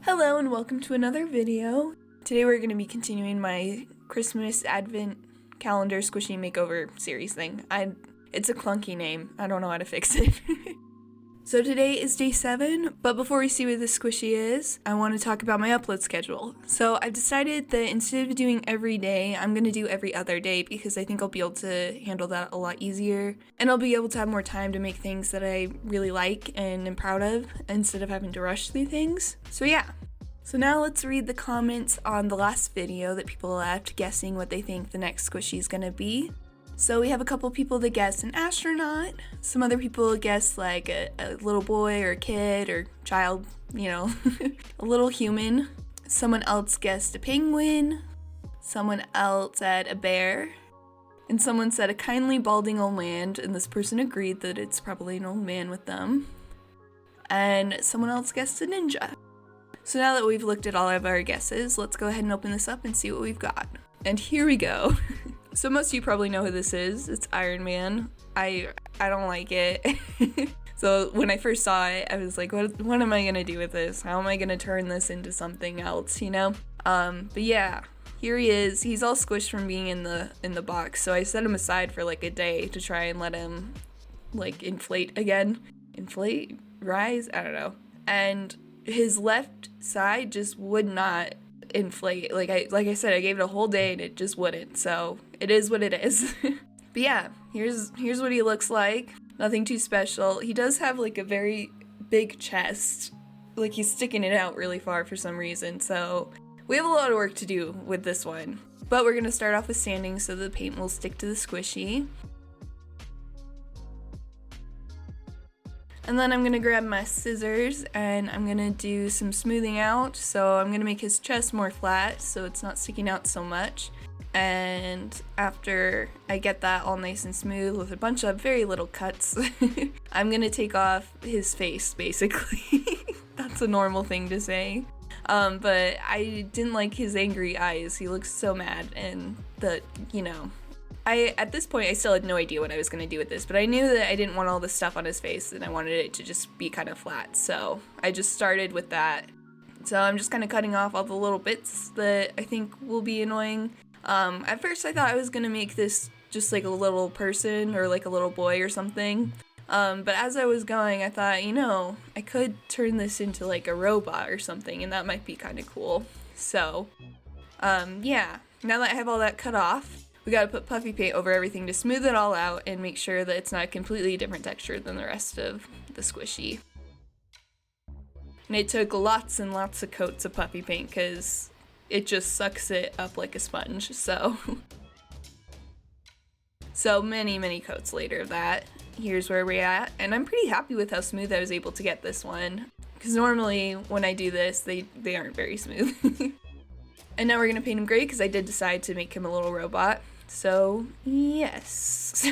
Hello and welcome to another video. Today we're going to be continuing my Christmas Advent Calendar Squishy Makeover series thing. It's a clunky name. I don't know how to fix it. So today is day 7, but before we see what this squishy is, I want to talk about my upload schedule. So I've decided that instead of doing every day, I'm going to do every other day because I think I'll be able to handle that a lot easier. And I'll be able to have more time to make things that I really like and am proud of instead of having to rush through things. So yeah. So now let's read the comments on the last video that people left guessing what they think the next squishy is going to be. So we have a couple people that guessed an astronaut, some other people guessed like a little boy or a kid or child, a little human. Someone else guessed a penguin, someone else said a bear, and someone said a kindly balding old man, and this person agreed that it's probably an old man with them. And someone else guessed a ninja. So now that we've looked at all of our guesses, let's go ahead and open this up and see what we've got. And here we go. So most of you probably know who this is. It's Iron Man. I don't like it. So when I first saw it, I was like, what am I gonna do with this? How am I gonna turn this into something else, But yeah, here he is. He's all squished from being in the box. So I set him aside for like a day to try and let him like inflate again. Inflate? Rise? I don't know. And his left side just would not inflate. Like I said, I gave it a whole day and it just wouldn't. So it is what it is. But yeah, here's what he looks like. Nothing too special. He does have like a very big chest. Like he's sticking it out really far for some reason. So we have a lot of work to do with this one. But we're gonna start off with sanding so the paint will stick to the squishy. And then I'm gonna grab my scissors and I'm gonna do some smoothing out. So I'm gonna make his chest more flat so it's not sticking out so much. And after I get that all nice and smooth with a bunch of very little cuts, I'm gonna take off his face, basically. That's a normal thing to say. But I didn't like his angry eyes. He looks so mad, and at this point, I still had no idea what I was going to do with this, but I knew that I didn't want all this stuff on his face and I wanted it to just be kind of flat, so I just started with that. So I'm just kind of cutting off all the little bits that I think will be annoying. At first I thought I was going to make this just like a little person or like a little boy or something, but as I was going I thought, I could turn this into like a robot or something and that might be kind of cool. So, yeah, now that I have all that cut off, we gotta put puffy paint over everything to smooth it all out and make sure that it's not a completely different texture than the rest of the squishy. And it took lots and lots of coats of puffy paint because it just sucks it up like a sponge, so. So many coats later of that. Here's where we're at, and I'm pretty happy with how smooth I was able to get this one. Because normally when I do this, they aren't very smooth. And now we're gonna paint him gray because I did decide to make him a little robot. So, yes.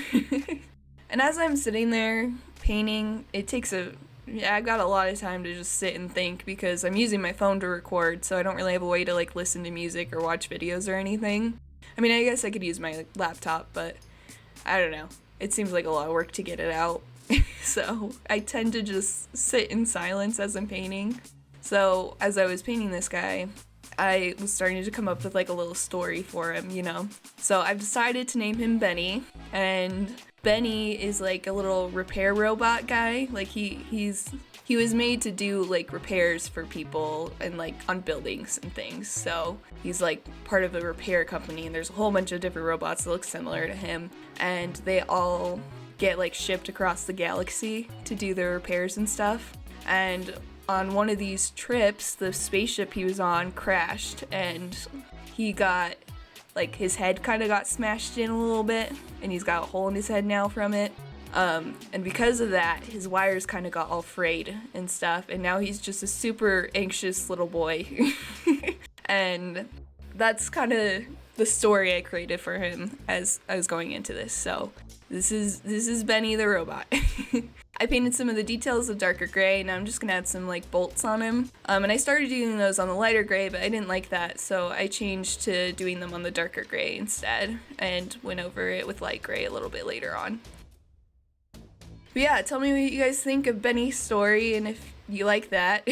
And as I'm sitting there painting, I've got a lot of time to just sit and think because I'm using my phone to record, so I don't really have a way to like listen to music or watch videos or anything. I mean, I guess I could use my laptop, but I don't know. It seems like a lot of work to get it out. So I tend to just sit in silence as I'm painting. So as I was painting this guy, I was starting to come up with like a little story for him, So I've decided to name him Benny, and Benny is like a little repair robot guy. Like he was made to do like repairs for people and like on buildings and things. So he's like part of a repair company, and there's a whole bunch of different robots that look similar to him, and they all get like shipped across the galaxy to do their repairs and stuff. And on one of these trips, the spaceship he was on crashed, and he got, like, his head kind of got smashed in a little bit, and he's got a hole in his head now from it. And because of that, his wires kind of got all frayed and stuff, and now he's just a super anxious little boy. And that's kind of the story I created for him as I was going into this. So this is Benny the robot. I painted some of the details of darker gray. Now I'm just gonna add some like bolts on him. And I started doing those on the lighter gray, but I didn't like that, so I changed to doing them on the darker gray instead and went over it with light gray a little bit later on. But yeah, tell me what you guys think of Benny's story and if you like that.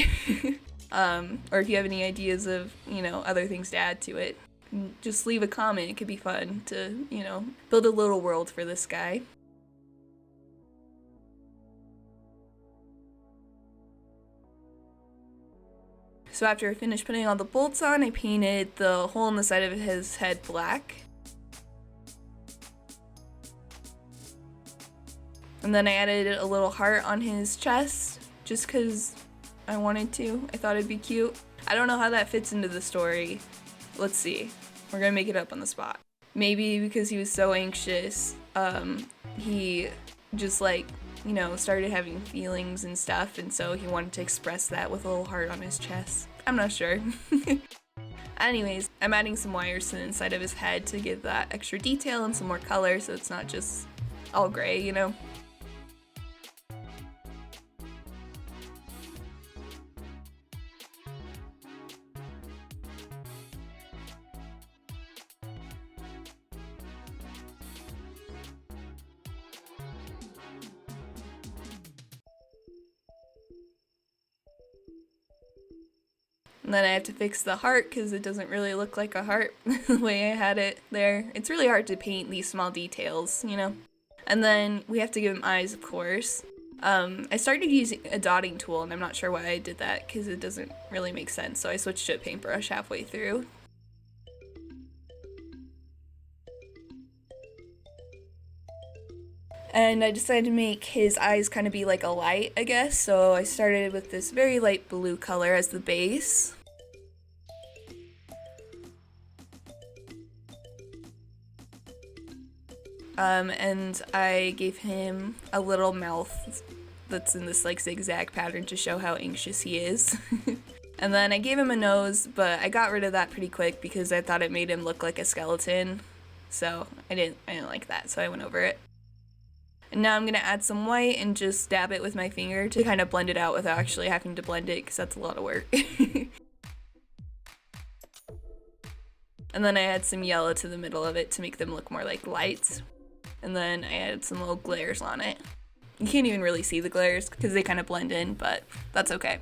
Or if you have any ideas of, other things to add to it, just leave a comment. It could be fun to, build a little world for this guy. So after I finished putting all the bolts on, I painted the hole in the side of his head black. And then I added a little heart on his chest, just because I wanted to. I thought it'd be cute. I don't know how that fits into the story. Let's see. We're gonna make it up on the spot. Maybe because he was so anxious, he just started having feelings and stuff, and so he wanted to express that with a little heart on his chest. I'm not sure. Anyways, I'm adding some wires to the inside of his head to give that extra detail and some more color so it's not just all gray, And then I have to fix the heart because it doesn't really look like a heart the way I had it there. It's really hard to paint these small details, And then we have to give him eyes, of course. I started using a dotting tool, and I'm not sure why I did that because it doesn't really make sense, so I switched to a paintbrush halfway through. And I decided to make his eyes kind of be like a light, I guess, so I started with this very light blue color as the base. And I gave him a little mouth that's in this zigzag pattern to show how anxious he is. And then I gave him a nose, but I got rid of that pretty quick because I thought it made him look like a skeleton. So I didn't like that, so I went over it. And now I'm gonna add some white and just dab it with my finger to kind of blend it out without actually having to blend it because that's a lot of work. And then I add some yellow to the middle of it to make them look more like lights. And then I added some little glares on it. You can't even really see the glares because they kind of blend in, but that's okay.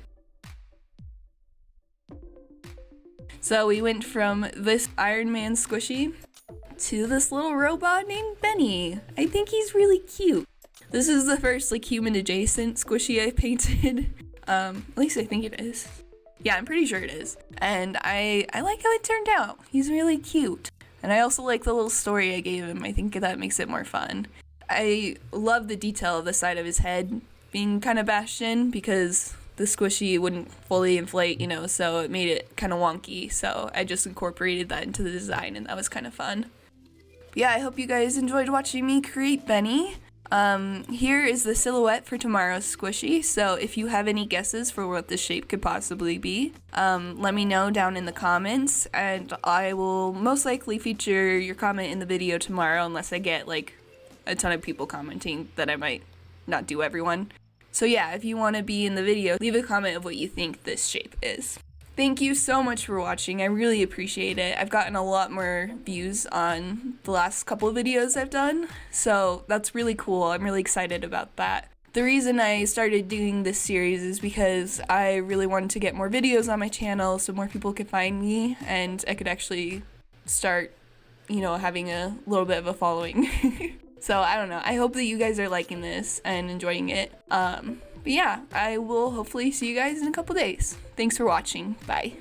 So we went from this Iron Man squishy to this little robot named Benny. I think he's really cute. This is the first human adjacent squishy I painted. At least I think it is. Yeah, I'm pretty sure it is. And I like how it turned out. He's really cute. And I also like the little story I gave him. I think that makes it more fun. I love the detail of the side of his head being kind of bashed in because the squishy wouldn't fully inflate, so it made it kind of wonky. So I just incorporated that into the design and that was kind of fun. But yeah, I hope you guys enjoyed watching me create Benny. Here is the silhouette for tomorrow's squishy, so if you have any guesses for what this shape could possibly be, let me know down in the comments, and I will most likely feature your comment in the video tomorrow unless I get a ton of people commenting that I might not do everyone. So yeah, if you want to be in the video, leave a comment of what you think this shape is. Thank you so much for watching. I really appreciate it. I've gotten a lot more views on the last couple of videos I've done, so that's really cool. I'm really excited about that. The reason I started doing this series is because I really wanted to get more videos on my channel so more people could find me and I could actually start, having a little bit of a following. So I don't know. I hope that you guys are liking this and enjoying it. But yeah, I will hopefully see you guys in a couple days. Thanks for watching. Bye.